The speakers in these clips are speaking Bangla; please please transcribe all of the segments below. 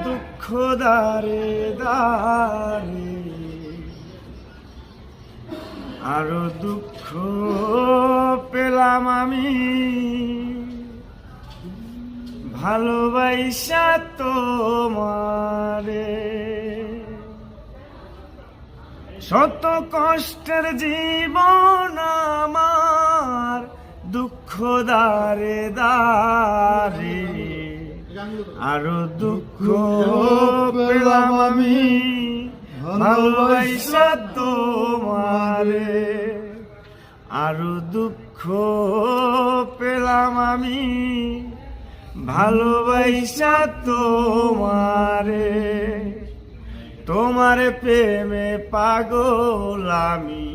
দুঃখ দারে দারে, আরো দুঃখ পেলাম আমি ভালোবাসা তোমারে। শত কষ্টের জীবন আমার দুঃখ দারে দারে, আরো দুঃখ পেলাম আমি ভালোবাসা তোমারে। আরো দুঃখ পেলাম আমি ভালোবাসা তোমারে। তোমার প্রেমে পাগল আমি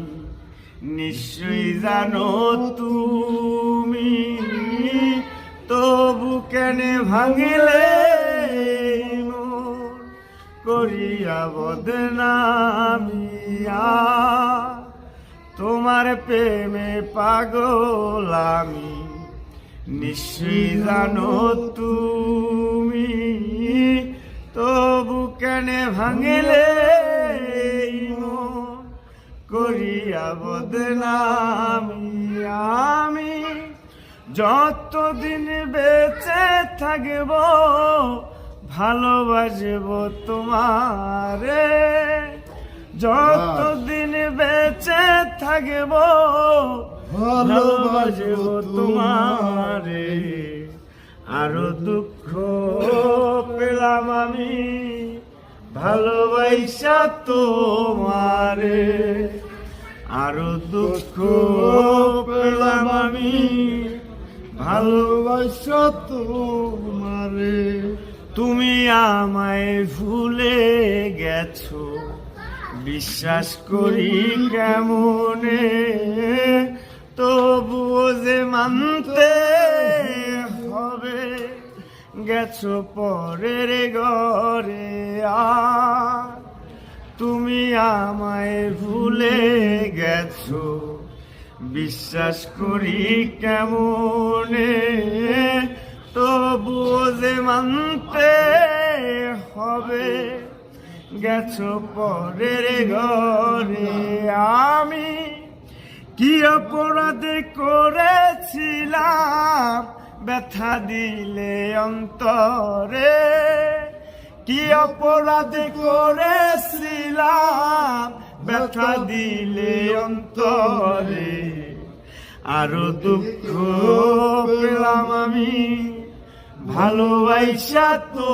নিশ্চয়ই জানো তুমি, তবু কেনে ভাঙিলে মন করিয়া বদনামিয়া। তোমার প্রেমে পাগল আমি নিশ্চয়ই জানো তুমি, তবু কেনে ভাঙিলে মন করিয়া বদনামি। আমি যতদিন বেঁচে থাকব ভালোবাসব তোমারে, যতদিন বেঁচে থাকব ভালোবাসব তোমারে। আরো দুঃখ পেলাম আমি ভালোবাসা তোমারে। আরো দুঃখ পেলাম আমি ভালোবাসা তোমারে। তুমি আমায় ভুলে গেছো বিশ্বাস করি কেমনে, তবুও যে মানতে হবে গেছো পরের ঘরে। আর তুমি আমায় ভুলে গেছো বিশ্বাস করি কেমনে, তবুও যে মানতে হবে গেছো পরের ঘরে। আমি কি অপরাধ করেছিলাম ব্যথা দিলে অন্তরে, কি অপরাধ করেছিলাম ব্যথা দিলে অন্তরে। আরো দুঃখ পেলাম আমি ভালোবাসা তো